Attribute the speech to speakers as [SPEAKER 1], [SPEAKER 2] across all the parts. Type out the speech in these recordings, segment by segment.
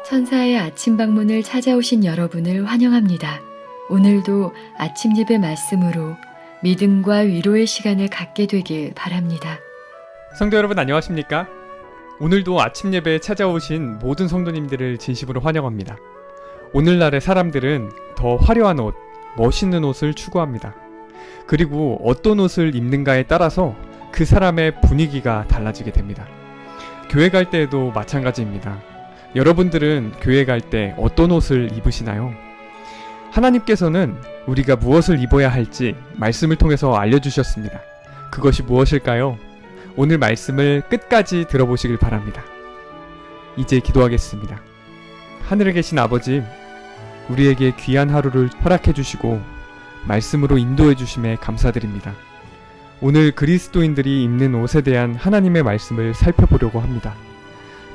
[SPEAKER 1] 천사의 아침 방문을 찾아오신 여러분을 환영합니다. 오늘도 아침 예배 말씀으로 믿음과 위로의 시간을 갖게 되길 바랍니다.
[SPEAKER 2] 성도 여러분 안녕하십니까? 오늘도 아침 예배에 찾아오신 모든 성도님들을 진심으로 환영합니다. 오늘날의 사람들은 더 화려한 옷, 멋있는 옷을 추구합니다. 그리고 어떤 옷을 입는가에 따라서 그 사람의 분위기가 달라지게 됩니다. 교회 갈 때에도 마찬가지입니다. 여러분들은 교회 갈 때 어떤 옷을 입으시나요? 하나님께서는 우리가 무엇을 입어야 할지 말씀을 통해서 알려주셨습니다. 그것이 무엇일까요? 오늘 말씀을 끝까지 들어보시길 바랍니다. 이제 기도하겠습니다. 하늘에 계신 아버지, 우리에게 귀한 하루를 허락해 주시고 말씀으로 인도해 주심에 감사드립니다. 오늘 그리스도인들이 입는 옷에 대한 하나님의 말씀을 살펴보려고 합니다.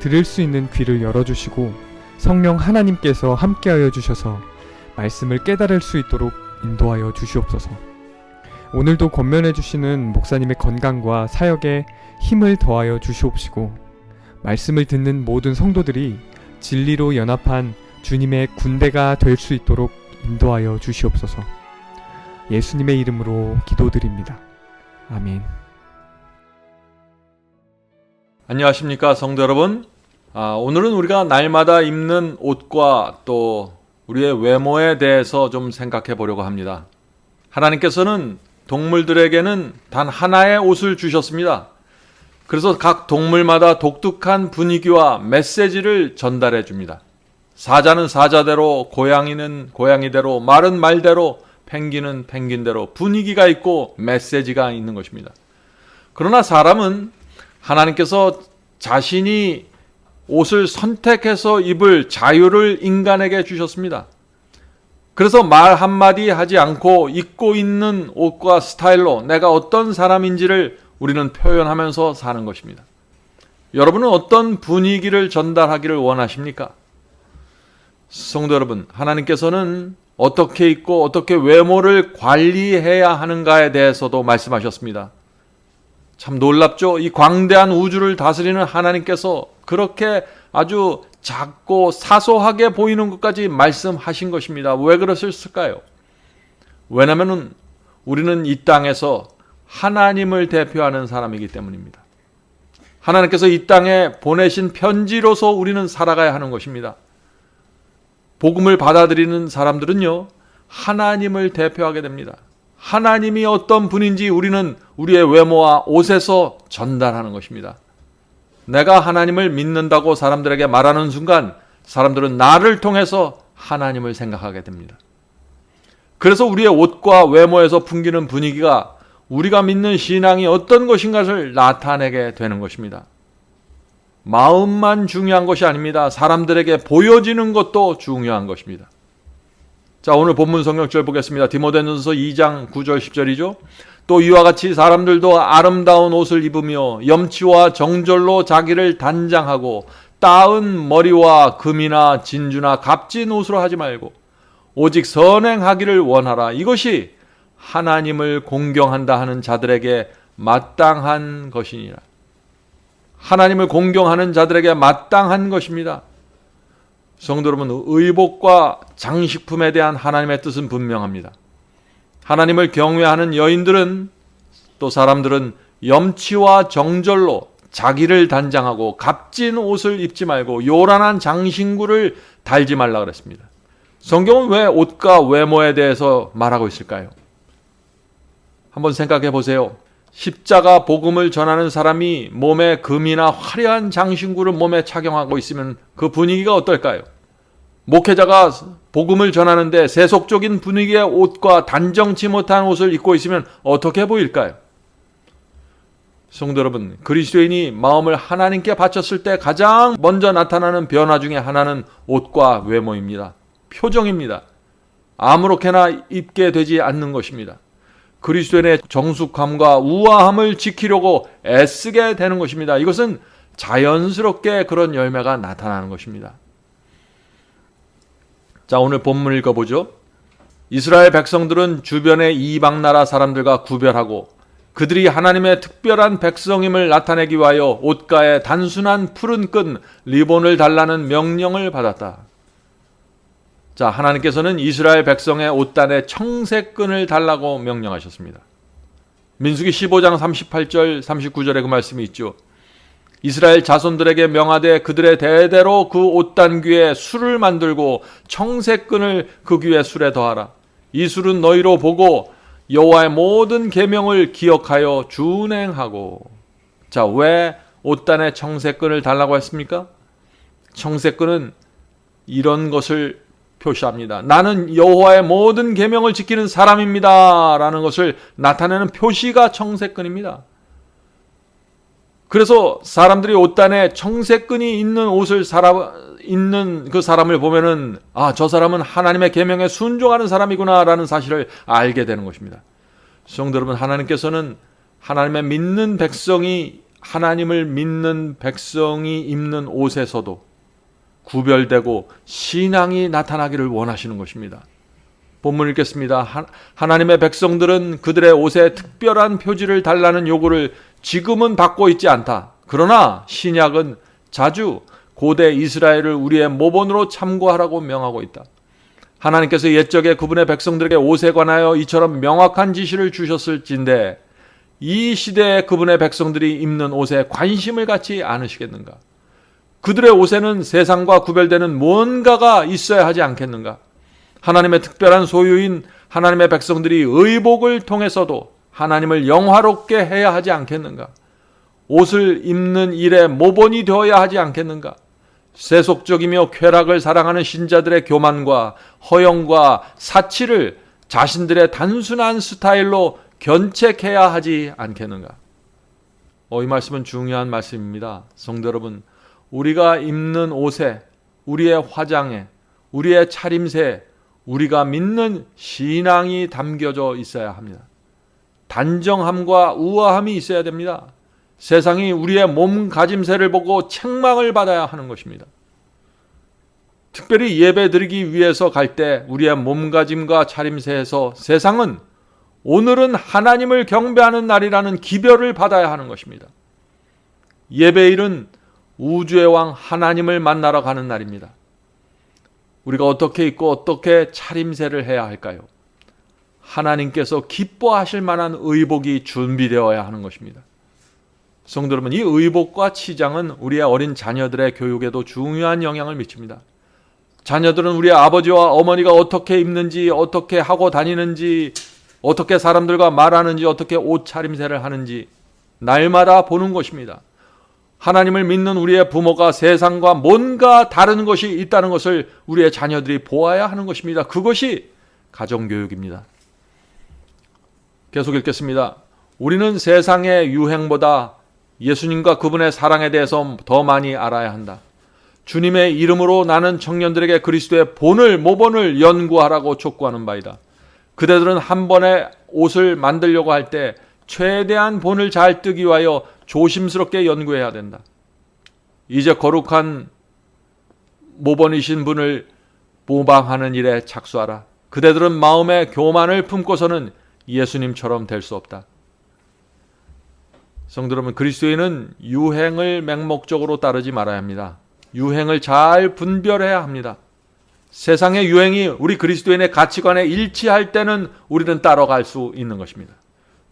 [SPEAKER 2] 들을 수 있는 귀를 열어주시고 성령 하나님께서 함께하여 주셔서 말씀을 깨달을 수 있도록 인도하여 주시옵소서. 오늘도 권면해 주시는 목사님의 건강과 사역에 힘을 더하여 주시옵시고 말씀을 듣는 모든 성도들이 진리로 연합한 주님의 군대가 될 수 있도록 인도하여 주시옵소서. 예수님의 이름으로 기도드립니다. 아멘.
[SPEAKER 3] 안녕하십니까 성도 여러분. 오늘은 우리가 날마다 입는 옷과 또 우리의 외모에 대해서 좀 생각해 보려고 합니다. 하나님께서는 동물들에게는 단 하나의 옷을 주셨습니다. 그래서 각 동물마다 독특한 분위기와 메시지를 전달해 줍니다. 사자는 사자대로, 고양이는 고양이대로, 말은 말대로, 펭귄은 펭귄대로 분위기가 있고 메시지가 있는 것입니다. 그러나 사람은 하나님께서 자신이 옷을 선택해서 입을 자유를 인간에게 주셨습니다. 그래서 말 한마디 하지 않고 입고 있는 옷과 스타일로 내가 어떤 사람인지를 우리는 표현하면서 사는 것입니다. 여러분은 어떤 분위기를 전달하기를 원하십니까? 성도 여러분, 하나님께서는 어떻게 입고 어떻게 외모를 관리해야 하는가에 대해서도 말씀하셨습니다. 참 놀랍죠? 이 광대한 우주를 다스리는 하나님께서 그렇게 아주 작고 사소하게 보이는 것까지 말씀하신 것입니다. 왜 그러셨을까요? 왜냐하면 우리는 이 땅에서 하나님을 대표하는 사람이기 때문입니다. 하나님께서 이 땅에 보내신 편지로서 우리는 살아가야 하는 것입니다. 복음을 받아들이는 사람들은요, 하나님을 대표하게 됩니다. 하나님이 어떤 분인지 우리는 우리의 외모와 옷에서 전달하는 것입니다. 내가 하나님을 믿는다고 사람들에게 말하는 순간 사람들은 나를 통해서 하나님을 생각하게 됩니다. 그래서 우리의 옷과 외모에서 풍기는 분위기가 우리가 믿는 신앙이 어떤 것인가를 나타내게 되는 것입니다. 마음만 중요한 것이 아닙니다. 사람들에게 보여지는 것도 중요한 것입니다. 자, 오늘 본문 성경절 보겠습니다. 디모데전서 2장 9절 10절이죠. 또 이와 같이 사람들도 아름다운 옷을 입으며 염치와 정절로 자기를 단장하고 따은 머리와 금이나 진주나 값진 옷으로 하지 말고 오직 선행하기를 원하라. 이것이 하나님을 공경한다 하는 자들에게 마땅한 것이니라. 하나님을 공경하는 자들에게 마땅한 것입니다. 성도 여러분, 의복과 장식품에 대한 하나님의 뜻은 분명합니다. 하나님을 경외하는 여인들은 또 사람들은 염치와 정절로 자기를 단장하고 값진 옷을 입지 말고 요란한 장신구를 달지 말라 그랬습니다. 성경은 왜 옷과 외모에 대해서 말하고 있을까요? 한번 생각해 보세요. 십자가 복음을 전하는 사람이 몸에 금이나 화려한 장신구를 몸에 착용하고 있으면 그 분위기가 어떨까요? 목회자가 복음을 전하는데 세속적인 분위기의 옷과 단정치 못한 옷을 입고 있으면 어떻게 보일까요? 성도 여러분, 그리스도인이 마음을 하나님께 바쳤을 때 가장 먼저 나타나는 변화 중에 하나는 옷과 외모입니다. 표정입니다. 아무렇게나 입게 되지 않는 것입니다. 그리스도인의 정숙함과 우아함을 지키려고 애쓰게 되는 것입니다. 이것은 자연스럽게 그런 열매가 나타나는 것입니다. 자, 오늘 본문 읽어보죠. 이스라엘 백성들은 주변의 이방 나라 사람들과 구별하고 그들이 하나님의 특별한 백성임을 나타내기 위하여 옷가에 단순한 푸른 끈 리본을 달라는 명령을 받았다. 자, 하나님께서는 이스라엘 백성의 옷단에 청색 끈을 달라고 명령하셨습니다. 민수기 15장 38절 39절에 그 말씀이 있죠. 이스라엘 자손들에게 명하되 그들의 대대로 그 옷단 귀에 술을 만들고 청색 끈을 그 귀에 술에 더하라. 이 술은 너희로 보고 여호와의 모든 계명을 기억하여 준행하고. 자, 왜 옷단에 청색 끈을 달라고 했습니까? 청색 끈은 이런 것을 표시합니다. 나는 여호와의 모든 계명을 지키는 사람입니다 라는 것을 나타내는 표시가 청색끈입니다. 그래서 사람들이 옷단에 청색끈이 있는 옷을 입는 그 사람을 보면은 저 사람은 하나님의 계명에 순종하는 사람이구나 라는 사실을 알게 되는 것입니다. 성도 여러분, 하나님께서는 하나님의 믿는 백성이, 하나님을 믿는 백성이 입는 옷에서도 구별되고 신앙이 나타나기를 원하시는 것입니다. 본문 읽겠습니다. 하나님의 백성들은 그들의 옷에 특별한 표지를 달라는 요구를 지금은 받고 있지 않다. 그러나 신약은 자주 고대 이스라엘을 우리의 모본으로 참고하라고 명하고 있다. 하나님께서 옛적에 그분의 백성들에게 옷에 관하여 이처럼 명확한 지시를 주셨을진데 이 시대에 그분의 백성들이 입는 옷에 관심을 갖지 않으시겠는가? 그들의 옷에는 세상과 구별되는 무언가가 있어야 하지 않겠는가? 하나님의 특별한 소유인 하나님의 백성들이 의복을 통해서도 하나님을 영화롭게 해야 하지 않겠는가? 옷을 입는 일에 모본이 되어야 하지 않겠는가? 세속적이며 쾌락을 사랑하는 신자들의 교만과 허영과 사치를 자신들의 단순한 스타일로 견책해야 하지 않겠는가? 이 말씀은 중요한 말씀입니다. 성도 여러분, 우리가 입는 옷에, 우리의 화장에, 우리의 차림새에 우리가 믿는 신앙이 담겨져 있어야 합니다. 단정함과 우아함이 있어야 됩니다. 세상이 우리의 몸가짐새를 보고 책망을 받아야 하는 것입니다. 특별히 예배 드리기 위해서 갈 때 우리의 몸가짐과 차림새에서 세상은 오늘은 하나님을 경배하는 날이라는 기별을 받아야 하는 것입니다. 예배일은 우주의 왕 하나님을 만나러 가는 날입니다. 우리가 어떻게 입고 어떻게 차림새를 해야 할까요? 하나님께서 기뻐하실 만한 의복이 준비되어야 하는 것입니다. 성도 여러분, 이 의복과 치장은 우리의 어린 자녀들의 교육에도 중요한 영향을 미칩니다. 자녀들은 우리 아버지와 어머니가 어떻게 입는지, 어떻게 하고 다니는지, 어떻게 사람들과 말하는지, 어떻게 옷차림새를 하는지 날마다 보는 것입니다. 하나님을 믿는 우리의 부모가 세상과 뭔가 다른 것이 있다는 것을 우리의 자녀들이 보아야 하는 것입니다. 그것이 가정교육입니다. 계속 읽겠습니다. 우리는 세상의 유행보다 예수님과 그분의 사랑에 대해서 더 많이 알아야 한다. 주님의 이름으로 나는 청년들에게 그리스도의 본을, 모본을 연구하라고 촉구하는 바이다. 그대들은 한 번에 옷을 만들려고 할 때 최대한 본을 잘 뜨기 위하여 조심스럽게 연구해야 된다. 이제 거룩한 모본이신 분을 모방하는 일에 착수하라. 그대들은 마음에 교만을 품고서는 예수님처럼 될 수 없다. 성도 여러분, 그리스도인은 유행을 맹목적으로 따르지 말아야 합니다. 유행을 잘 분별해야 합니다. 세상의 유행이 우리 그리스도인의 가치관에 일치할 때는 우리는 따라갈 수 있는 것입니다.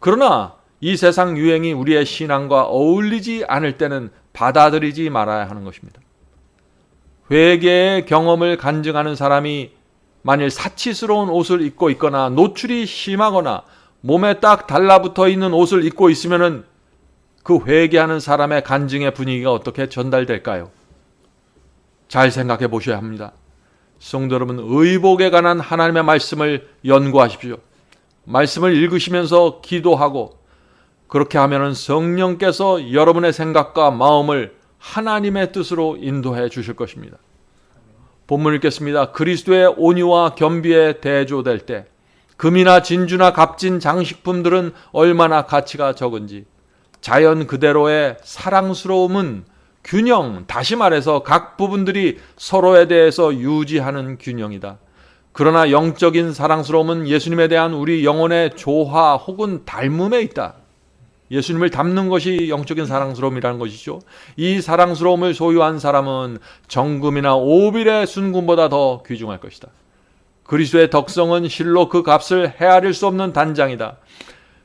[SPEAKER 3] 그러나 이 세상 유행이 우리의 신앙과 어울리지 않을 때는 받아들이지 말아야 하는 것입니다. 회개의 경험을 간증하는 사람이 만일 사치스러운 옷을 입고 있거나 노출이 심하거나 몸에 딱 달라붙어 있는 옷을 입고 있으면은 그 회개하는 사람의 간증의 분위기가 어떻게 전달될까요? 잘 생각해 보셔야 합니다. 성도 여러분, 의복에 관한 하나님의 말씀을 연구하십시오. 말씀을 읽으시면서 기도하고 그렇게 하면은 성령께서 여러분의 생각과 마음을 하나님의 뜻으로 인도해 주실 것입니다. 본문 읽겠습니다. 그리스도의 온유와 겸비에 대조될 때 금이나 진주나 값진 장식품들은 얼마나 가치가 적은지 자연 그대로의 사랑스러움은 균형, 다시 말해서 각 부분들이 서로에 대해서 유지하는 균형이다. 그러나 영적인 사랑스러움은 예수님에 대한 우리 영혼의 조화 혹은 닮음에 있다. 예수님을 닮는 것이 영적인 사랑스러움이라는 것이죠. 이 사랑스러움을 소유한 사람은 정금이나 오빌의 순금보다 더 귀중할 것이다. 그리스도의 덕성은 실로 그 값을 헤아릴 수 없는 단장이다.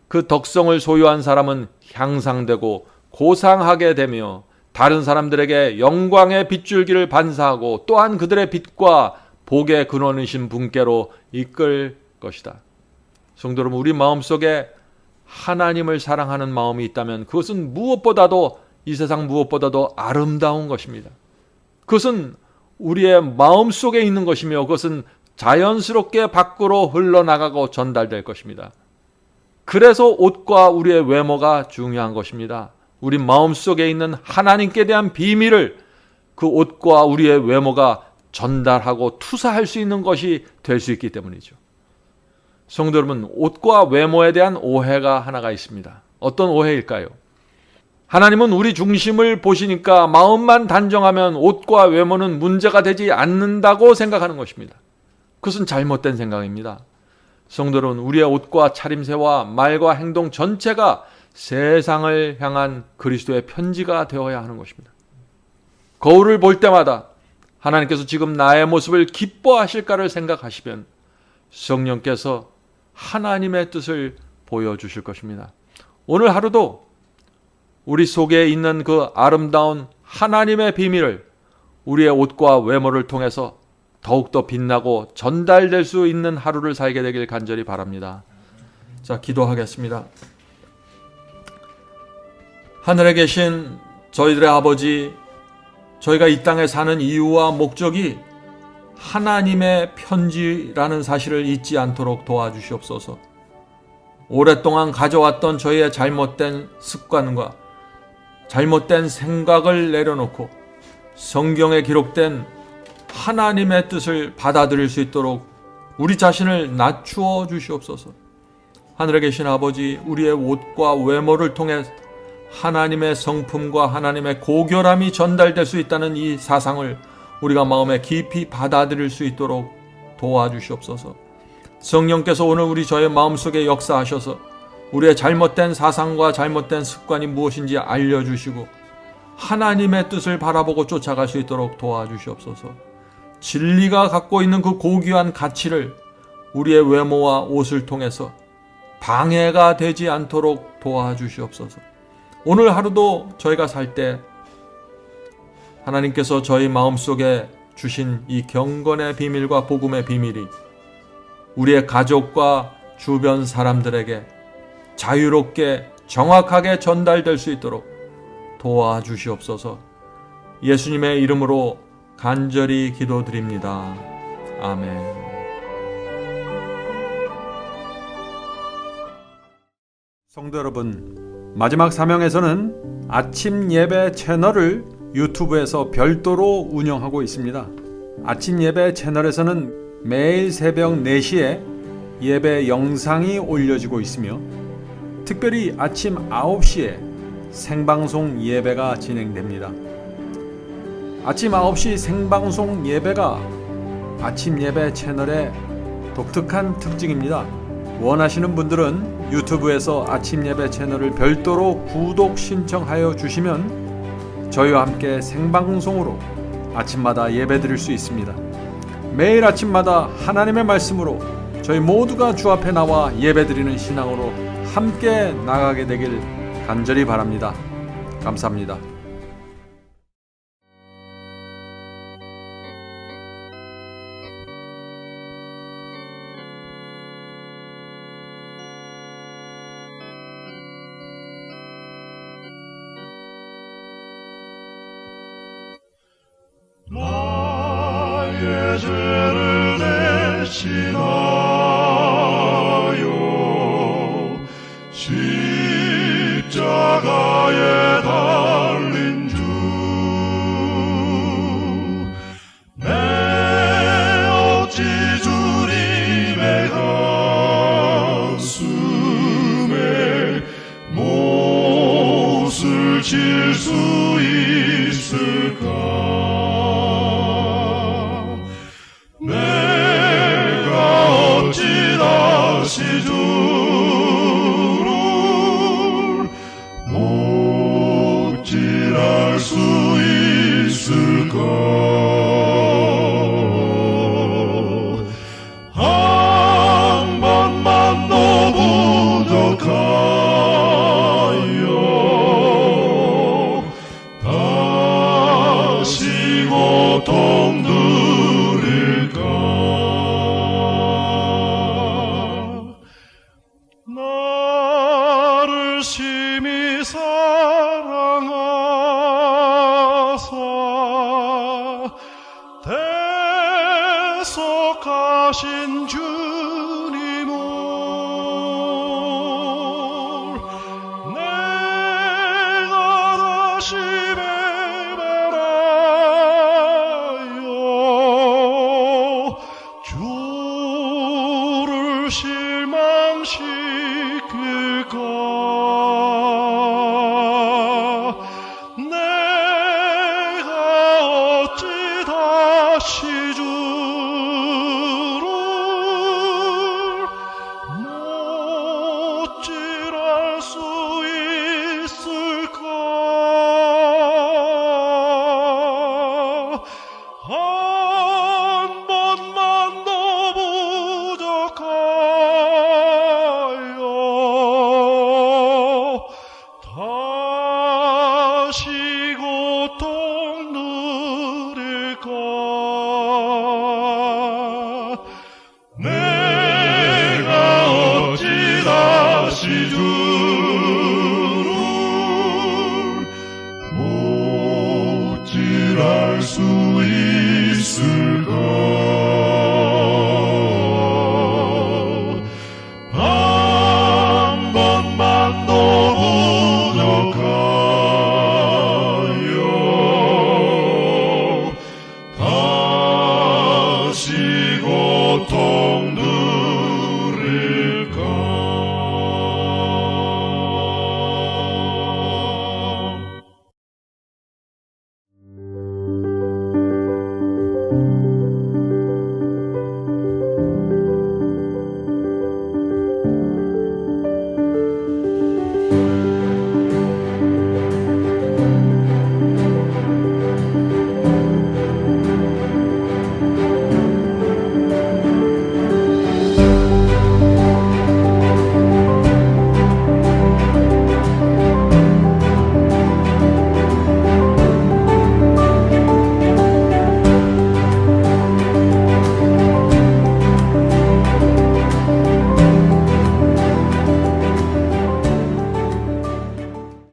[SPEAKER 3] 그 덕성을 소유한 사람은 향상되고 고상하게 되며 다른 사람들에게 영광의 빗줄기를 반사하고 또한 그들의 빛과 복의 근원이신 분께로 이끌 것이다. 성도 여러분, 우리 마음속에 하나님을 사랑하는 마음이 있다면 그것은 무엇보다도, 이 세상 무엇보다도 아름다운 것입니다. 그것은 우리의 마음속에 있는 것이며 그것은 자연스럽게 밖으로 흘러나가고 전달될 것입니다. 그래서 옷과 우리의 외모가 중요한 것입니다. 우리 마음속에 있는 하나님께 대한 비밀을 그 옷과 우리의 외모가 전달하고 투사할 수 있는 것이 될 수 있기 때문이죠. 성도 여러분, 옷과 외모에 대한 오해가 하나가 있습니다. 어떤 오해일까요? 하나님은 우리 중심을 보시니까 마음만 단정하면 옷과 외모는 문제가 되지 않는다고 생각하는 것입니다. 그것은 잘못된 생각입니다. 성도 여러분, 우리의 옷과 차림새와 말과 행동 전체가 세상을 향한 그리스도의 편지가 되어야 하는 것입니다. 거울을 볼 때마다 하나님께서 지금 나의 모습을 기뻐하실까를 생각하시면 성령께서 하나님의 뜻을 보여주실 것입니다. 오늘 하루도 우리 속에 있는 그 아름다운 하나님의 비밀을 우리의 옷과 외모를 통해서 더욱더 빛나고 전달될 수 있는 하루를 살게 되길 간절히 바랍니다. 자, 기도하겠습니다. 하늘에 계신 저희들의 아버지, 저희가 이 땅에 사는 이유와 목적이 하나님의 편지라는 사실을 잊지 않도록 도와주시옵소서. 오랫동안 가져왔던 저희의 잘못된 습관과 잘못된 생각을 내려놓고 성경에 기록된 하나님의 뜻을 받아들일 수 있도록 우리 자신을 낮추어 주시옵소서. 하늘에 계신 아버지, 우리의 옷과 외모를 통해 하나님의 성품과 하나님의 고결함이 전달될 수 있다는 이 사상을 우리가 마음에 깊이 받아들일 수 있도록 도와주시옵소서. 성령께서 오늘 저의 마음속에 역사하셔서 우리의 잘못된 사상과 잘못된 습관이 무엇인지 알려주시고 하나님의 뜻을 바라보고 쫓아갈 수 있도록 도와주시옵소서. 진리가 갖고 있는 그 고귀한 가치를 우리의 외모와 옷을 통해서 방해가 되지 않도록 도와주시옵소서. 오늘 하루도 저희가 살 때 하나님께서 저희 마음속에 주신 이 경건의 비밀과 복음의 비밀이 우리의 가족과 주변 사람들에게 자유롭게 정확하게 전달될 수 있도록 도와주시옵소서. 예수님의 이름으로 간절히 기도드립니다. 아멘. 성도 여러분, 마지막 사명에서는 아침 예배 채널을 유튜브에서 별도로 운영하고 있습니다. 아침 예배 채널에서는 매일 새벽 4시에 예배 영상이 올려지고 있으며 특별히 아침 9시에 생방송 예배가 진행됩니다. 아침 9시 생방송 예배가 아침 예배 채널의 독특한 특징입니다. 원하시는 분들은 유튜브에서 아침 예배 채널을 별도로 구독 신청하여 주시면 저희와 함께 생방송으로 아침마다 예배 드릴 수 있습니다. 매일 아침마다 하나님의 말씀으로 저희 모두가 주 앞에 나와 예배 드리는 신앙으로 함께 나가게 되길 간절히 바랍니다. 감사합니다.
[SPEAKER 4] 나의 죄를 대신하여 십자가에 달린 주, 내 어찌 주님의 가슴에 못을 질 수 있을까? 내가 어찌 다시 주로 고통 들일까? 나를 심히 사랑하사 대속하신 주님을 내가 다시 배반하여 주를 실망시킬까? 내가 어찌 다시 주를 못질할 수 있을까? 한 번만 더 부족하여 다시 고통 누릴까? 내가 어찌 다시 주를 못질할 수 있을까?